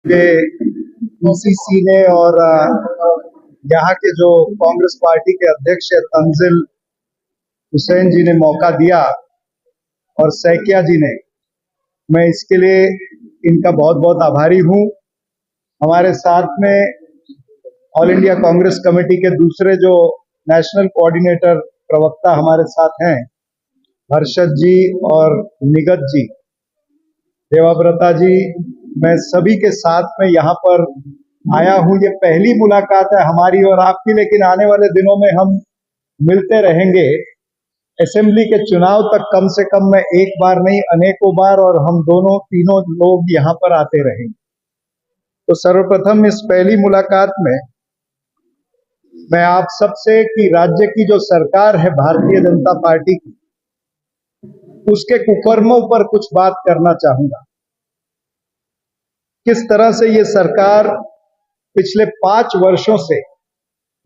के ईसीसी ने और यहाँ के जो कांग्रेस पार्टी के अध्यक्ष है तंजिल हुसैन जी ने मौका दिया और सैकिया जी ने, मैं इसके लिए इनका बहुत बहुत आभारी हूँ। हमारे साथ में ऑल इंडिया कांग्रेस कमेटी के दूसरे जो नेशनल कोऑर्डिनेटर प्रवक्ता हमारे साथ हैं, हर्षद जी और निगत जी, देवाव्रता जी, मैं सभी के साथ में यहाँ पर आया हूँ। ये पहली मुलाकात है हमारी और आपकी, लेकिन आने वाले दिनों में हम मिलते रहेंगे। असेंबली के चुनाव तक कम से कम मैं एक बार नहीं अनेकों बार, और हम दोनों तीनों लोग यहाँ पर आते रहेंगे। तो सर्वप्रथम इस पहली मुलाकात में मैं आप सबसे कि राज्य की जो सरकार है भारतीय जनता पार्टी की, उसके कुकर्मों पर कुछ बात करना चाहूंगा। किस तरह से ये सरकार पिछले 5 वर्षों से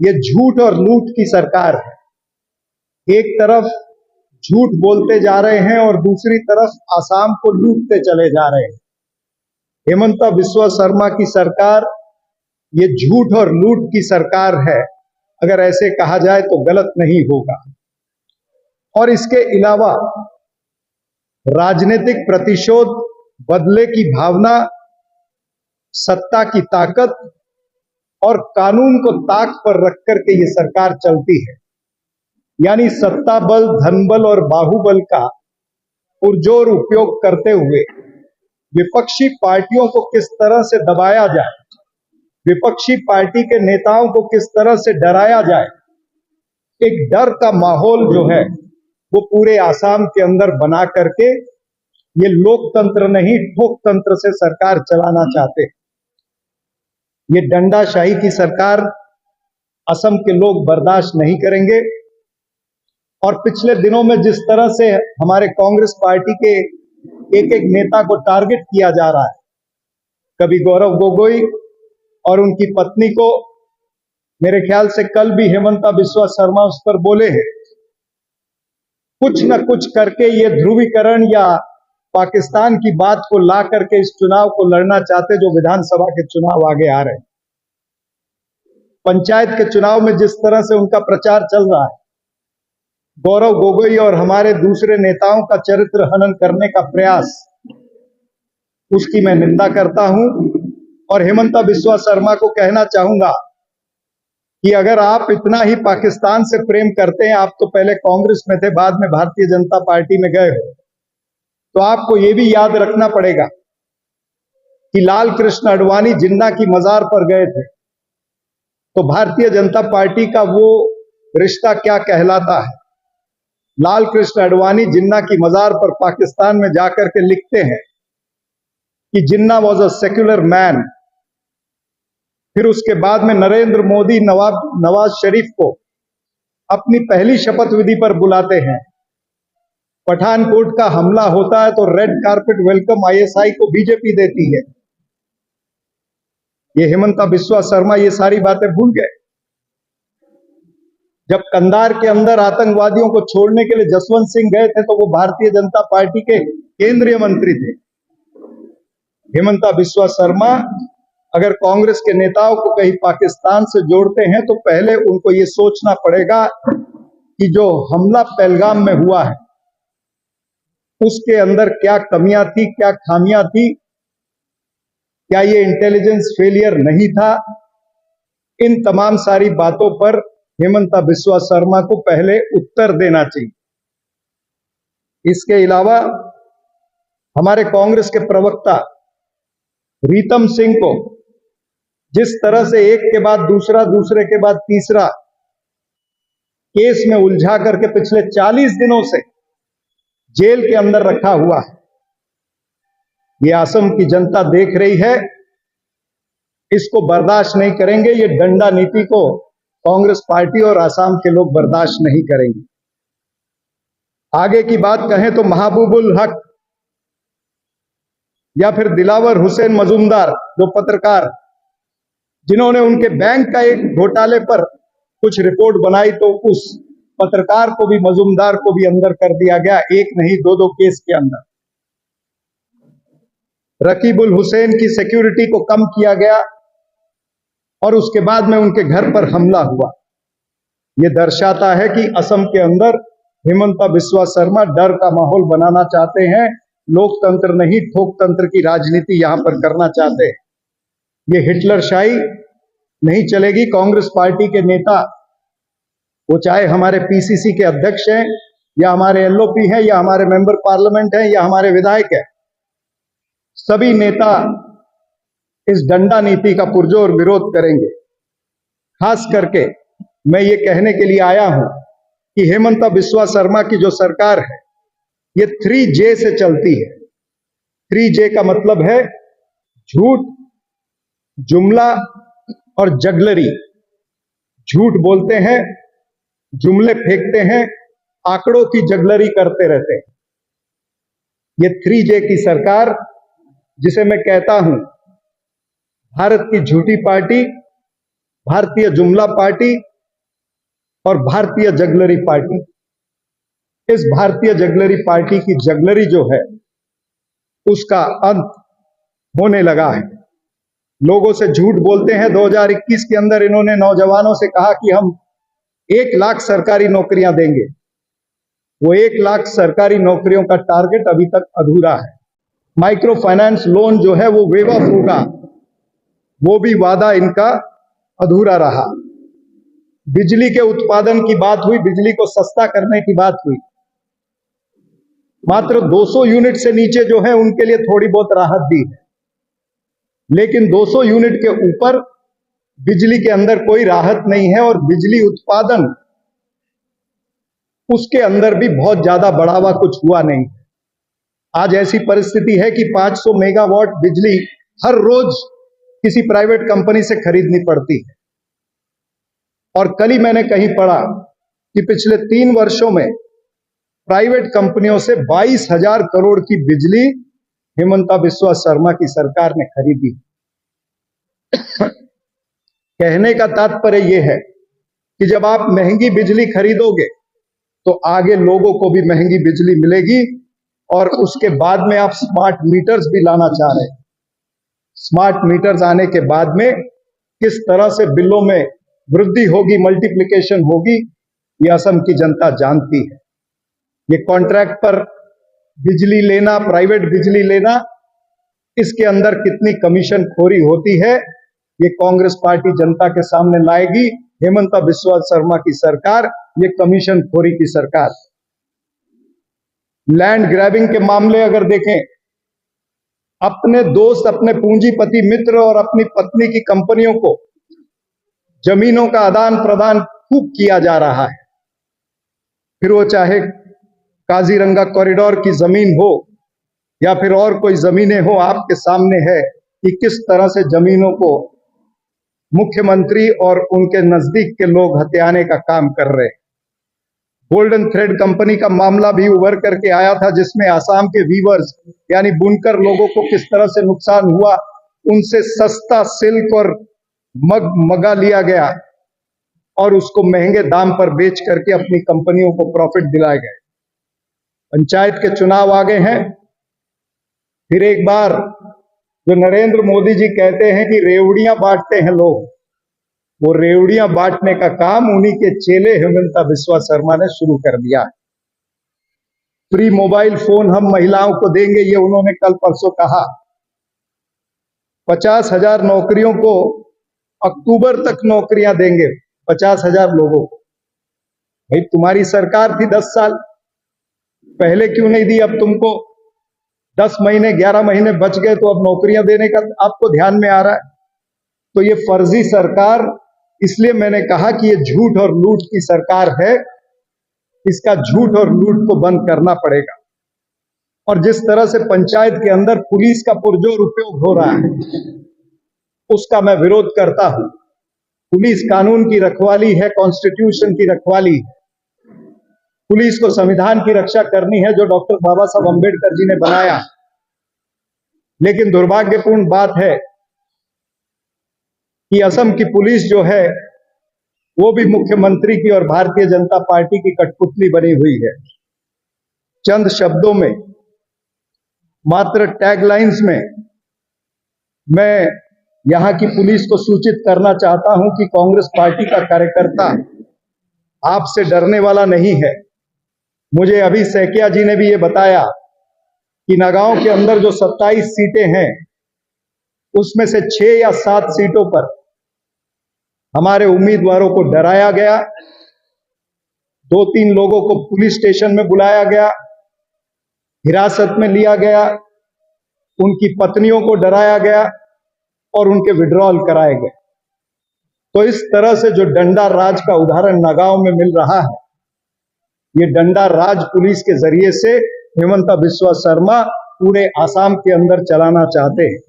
ये झूठ और लूट की सरकार है। एक तरफ झूठ बोलते जा रहे हैं और दूसरी तरफ आसाम को लूटते चले जा रहे हैं। हेमंता बिस्वा शर्मा की सरकार ये झूठ और लूट की सरकार है, अगर ऐसे कहा जाए तो गलत नहीं होगा। और इसके अलावा राजनीतिक प्रतिशोध, बदले की भावना, सत्ता की ताकत और कानून को ताक पर रख करके ये सरकार चलती है। यानी सत्ता बल, धन बल और बाहुबल का पुरजोर उपयोग करते हुए विपक्षी पार्टियों को किस तरह से दबाया जाए, विपक्षी पार्टी के नेताओं को किस तरह से डराया जाए, एक डर का माहौल जो है वो पूरे आसाम के अंदर बना करके ये लोकतंत्र नहीं ठोक तंत्र से सरकार चलाना चाहते हैं। ये डंडाशाही की सरकार असम के लोग बर्दाश्त नहीं करेंगे। और पिछले दिनों में जिस तरह से हमारे कांग्रेस पार्टी के एक एक नेता को टारगेट किया जा रहा है, कभी गौरव गोगोई और उनकी पत्नी को, मेरे ख्याल से कल भी हेमंता बिस्वा शर्मा उस पर बोले हैं, कुछ न कुछ करके ये ध्रुवीकरण या पाकिस्तान की बात को ला करके इस चुनाव को लड़ना चाहते, जो विधानसभा के चुनाव आगे आ रहे हैं। पंचायत के चुनाव में जिस तरह से उनका प्रचार चल रहा है, गौरव गोगोई और हमारे दूसरे नेताओं का चरित्र हनन करने का प्रयास, उसकी मैं निंदा करता हूं। और हेमंता बिस्वा शर्मा को कहना चाहूंगा कि अगर आप इतना ही पाकिस्तान से प्रेम करते हैं, आप तो पहले कांग्रेस में थे, बाद में भारतीय जनता पार्टी में गए हो, तो आपको यह भी याद रखना पड़ेगा कि लाल कृष्ण आडवाणी जिन्ना की मजार पर गए थे, तो भारतीय जनता पार्टी का वो रिश्ता क्या कहलाता है। लाल कृष्ण आडवाणी जिन्ना की मजार पर पाकिस्तान में जाकर के लिखते हैं कि जिन्ना वॉज अ सेक्युलर मैन। फिर उसके बाद में नरेंद्र मोदी नवाज शरीफ को अपनी पहली शपथ विधि पर बुलाते हैं। पठानकोट का हमला होता है तो रेड कारपेट वेलकम आईएसआई को बीजेपी देती है। ये हेमंता बिस्वा शर्मा ये सारी बातें भूल गए। जब कंधार के अंदर आतंकवादियों को छोड़ने के लिए जसवंत सिंह गए थे, तो वो भारतीय जनता पार्टी के केंद्रीय मंत्री थे। हेमंता बिस्वा शर्मा अगर कांग्रेस के नेताओं को कहीं पाकिस्तान से जोड़ते हैं, तो पहले उनको ये सोचना पड़ेगा कि जो हमला पहलगाम में हुआ है उसके अंदर क्या कमियां थी, क्या खामियां थी, क्या ये इंटेलिजेंस फेलियर नहीं था। इन तमाम सारी बातों पर हेमंता बिस्वा शर्मा को पहले उत्तर देना चाहिए। इसके अलावा हमारे कांग्रेस के प्रवक्ता रीतम सिंह को जिस तरह से एक के बाद दूसरा, दूसरे के बाद तीसरा केस में उलझा करके पिछले 40 दिनों से जेल के अंदर रखा हुआ है, ये असम की जनता देख रही है। इसको बर्दाश्त नहीं करेंगे। ये डंडा नीति को कांग्रेस पार्टी और असम के लोग बर्दाश्त नहीं करेंगे। आगे की बात कहें तो महबूबुल हक या फिर दिलावर हुसैन मजूमदार, जो पत्रकार, जिन्होंने उनके बैंक का एक घोटाले पर कुछ रिपोर्ट बनाई, तो उस पत्रकार को भी, मजूमदार को भी अंदर कर दिया गया, एक नहीं 2-2 केस के अंदर। रकीबुल हुसैन की सिक्योरिटी को कम किया गया और उसके बाद में उनके घर पर हमला हुआ। यह दर्शाता है कि असम के अंदर हिमंता बिस्वा शर्मा डर का माहौल बनाना चाहते हैं, लोकतंत्र नहीं ठोकतंत्र की राजनीति यहां पर करना चाहते हैं। ये हिटलरशाही नहीं चलेगी। कांग्रेस पार्टी के नेता, वो चाहे हमारे पीसीसी के अध्यक्ष हैं या हमारे एलओपी हैं या हमारे मेंबर पार्लियामेंट हैं या हमारे विधायक हैं, सभी नेता इस डंडा नीति का पुरजोर विरोध करेंगे। खास करके मैं ये कहने के लिए आया हूं कि हिमंता बिस्वा शर्मा की जो सरकार है ये 3J से चलती है। 3J का मतलब है झूठ, जुमला और जगलरी। झूठ बोलते हैं, जुमले फेंकते हैं, आंकड़ों की जगलरी करते रहते हैं। ये 3J की सरकार, जिसे मैं कहता हूं भारत की झूठी पार्टी, भारतीय जुमला पार्टी और भारतीय जगलरी पार्टी। इस भारतीय जगलरी पार्टी की जगलरी जो है उसका अंत होने लगा है। लोगों से झूठ बोलते हैं। 2021 के अंदर इन्होंने नौजवानों से कहा कि हम 1 लाख सरकारी नौकरियां देंगे। वो 1 लाख सरकारी नौकरियों का टारगेट अभी तक अधूरा है। माइक्रो फाइनेंस लोन जो है वो वेव ऑफ होगा, वो भी वादा इनका अधूरा रहा। बिजली के उत्पादन की बात हुई, बिजली को सस्ता करने की बात हुई। मात्र 200 यूनिट से नीचे जो है उनके लिए थोड़ी बहुत राहत दी है, लेकिन 200 यूनिट के ऊपर बिजली के अंदर कोई राहत नहीं है और बिजली उत्पादन उसके अंदर भी बहुत ज्यादा बढ़ावा कुछ हुआ नहीं। आज ऐसी परिस्थिति है कि 500 मेगावाट बिजली हर रोज किसी प्राइवेट कंपनी से खरीदनी पड़ती है। और कल ही मैंने कहीं पढ़ा कि पिछले 3 वर्षों में प्राइवेट कंपनियों से 22,000 करोड़ की बिजली हिमंता बिस्वा शर्मा की सरकार ने खरीदी। कहने का तात्पर्य यह है कि जब आप महंगी बिजली खरीदोगे तो आगे लोगों को भी महंगी बिजली मिलेगी। और उसके बाद में आप स्मार्ट मीटर्स भी लाना चाह रहे हैं। स्मार्ट मीटर्स आने के बाद में किस तरह से बिलों में वृद्धि होगी, मल्टीप्लिकेशन होगी, ये असम की जनता जानती है। ये कॉन्ट्रैक्ट पर बिजली लेना, प्राइवेट बिजली लेना, इसके अंदर कितनी कमीशन खोरी होती है, ये कांग्रेस पार्टी जनता के सामने लाएगी। हिमंता बिस्वा शर्मा की सरकार ये कमीशन खोरी की सरकार। लैंड ग्रैबिंग के मामले अगर देखें, अपने दोस्त, अपने पूंजीपति मित्र और अपनी पत्नी की कंपनियों को जमीनों का आदान प्रदान खूब किया जा रहा है। फिर वो चाहे काजीरंगा कॉरिडोर की जमीन हो या फिर और कोई जमीनें हो, आपके सामने है कि किस तरह से जमीनों को मुख्यमंत्री और उनके नजदीक के लोग हथियाने का काम कर रहे हैं। गोल्डन थ्रेड कंपनी का मामला भी उभर करके आया था, जिसमें आसाम के वीवर्स यानी बुनकर लोगों को किस तरह से नुकसान हुआ। उनसे सस्ता सिल्क और मगा लिया गया और उसको महंगे दाम पर बेच करके अपनी कंपनियों को प्रॉफिट दिलाए गए। पंचायत के चुनाव आ गए हैं। फिर एक बार जो नरेंद्र मोदी जी कहते हैं कि रेवड़ियां बांटते हैं लोग, वो रेवड़ियां बांटने का काम उन्हीं के चेले हिमंता बिस्वा शर्मा ने शुरू कर दिया है। फ्री मोबाइल फोन हम महिलाओं को देंगे, ये उन्होंने कल परसों कहा। 50,000 नौकरियों को अक्टूबर तक नौकरियां देंगे, 50,000 लोगों को। भाई तुम्हारी सरकार थी 10 साल पहले, क्यों नहीं दी? अब तुमको 10 महीने 11 महीने बच गए तो अब नौकरियां देने का आपको ध्यान में आ रहा है। तो ये फर्जी सरकार, इसलिए मैंने कहा कि ये झूठ और लूट की सरकार है। इसका झूठ और लूट को बंद करना पड़ेगा। और जिस तरह से पंचायत के अंदर पुलिस का पुरजोर उपयोग हो रहा है, उसका मैं विरोध करता हूं। पुलिस कानून की रखवाली है, कॉन्स्टिट्यूशन की रखवाली है। पुलिस को संविधान की रक्षा करनी है जो डॉक्टर बाबा साहब अंबेडकर जी ने बनाया। लेकिन दुर्भाग्यपूर्ण बात है कि असम की पुलिस जो है वो भी मुख्यमंत्री की और भारतीय जनता पार्टी की कठपुतली बनी हुई है। चंद शब्दों में मात्र टैगलाइंस में मैं यहां की पुलिस को सूचित करना चाहता हूं कि कांग्रेस पार्टी का कार्यकर्ता आपसे डरने वाला नहीं है। मुझे अभी सैकिया जी ने भी ये बताया कि नगांव के अंदर जो 27 सीटें हैं उसमें से 6 या 7 सीटों पर हमारे उम्मीदवारों को डराया गया, 2-3 लोगों को पुलिस स्टेशन में बुलाया गया, हिरासत में लिया गया, उनकी पत्नियों को डराया गया और उनके विड्रॉल कराए गए। तो इस तरह से जो डंडा राज का उदाहरण नगांव में मिल रहा है, ये डंडा राज पुलिस के जरिए से हेमंता बिस्वा शर्मा पूरे आसाम के अंदर चलाना चाहते हैं।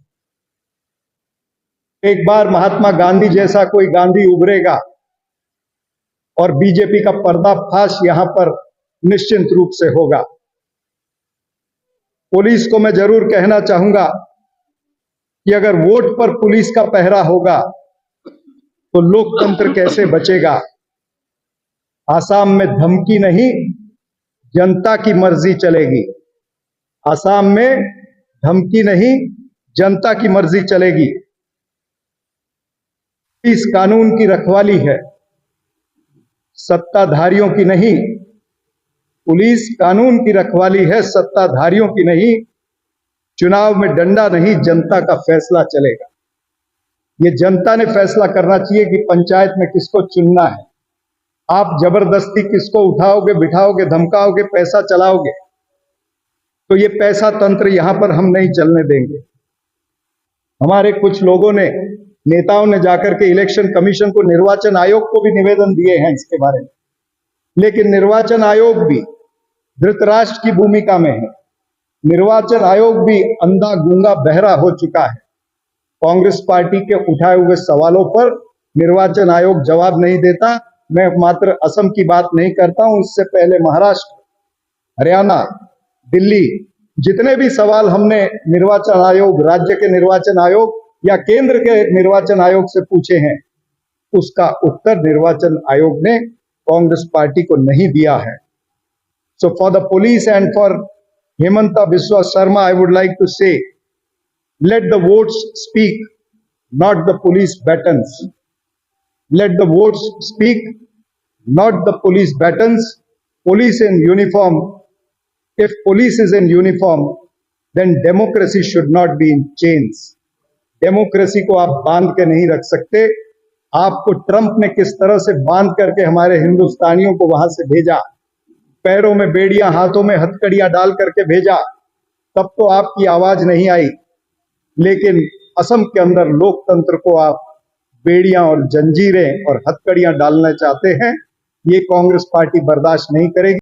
एक बार महात्मा गांधी जैसा कोई गांधी उभरेगा और बीजेपी का पर्दाफाश यहां पर निश्चित रूप से होगा। पुलिस को मैं जरूर कहना चाहूंगा कि अगर वोट पर पुलिस का पहरा होगा तो लोकतंत्र कैसे बचेगा। आसाम में धमकी नहीं, जनता की मर्जी चलेगी। आसाम में धमकी नहीं, जनता की मर्जी चलेगी। इस कानून की रखवाली है, सत्ताधारियों की नहीं। पुलिस कानून की रखवाली है, सत्ताधारियों की नहीं। चुनाव में डंडा नहीं, जनता का फैसला चलेगा। ये जनता ने फैसला करना चाहिए कि पंचायत में किसको चुनना है। आप जबरदस्ती किसको उठाओगे, बिठाओगे, धमकाओगे, पैसा चलाओगे, तो ये पैसा तंत्र यहां पर हम नहीं चलने देंगे। हमारे कुछ लोगों ने, नेताओं ने जाकर के इलेक्शन कमीशन को, निर्वाचन आयोग को भी निवेदन दिए हैं इसके बारे में, लेकिन निर्वाचन आयोग भी धृतराष्ट्र की भूमिका में है। निर्वाचन आयोग भी अंधा, गूंगा, बहरा हो चुका है। कांग्रेस पार्टी के उठाए हुए सवालों पर निर्वाचन आयोग जवाब नहीं देता। मैं मात्र असम की बात नहीं करता हूं, इससे पहले महाराष्ट्र, हरियाणा, दिल्ली, जितने भी सवाल हमने निर्वाचन आयोग, राज्य के निर्वाचन आयोग या केंद्र के निर्वाचन आयोग से पूछे हैं, उसका उत्तर निर्वाचन आयोग ने कांग्रेस पार्टी को नहीं दिया है। So for the police and for Hemanta Biswa Sharma, I would like to say, let the votes speak, not the police batons. Let the votes speak, not the police batons. Police in uniform. If police is in uniform, then democracy should not be in chains. Democracy को आप बांध के नहीं रख सकते। आपको Trump ने किस तरह से बांध करके हमारे हिंदुस्तानियों को वहां से भेजा, पैरों में बेड़ियां, हाथों में हथकड़ियां डाल करके भेजा, तब तो आपकी आवाज नहीं आई। लेकिन असम के अंदर लोकतंत्र को आप बेड़ियां और जंजीरें और हथकड़ियां डालना चाहते हैं, ये कांग्रेस पार्टी बर्दाश्त नहीं करेगी।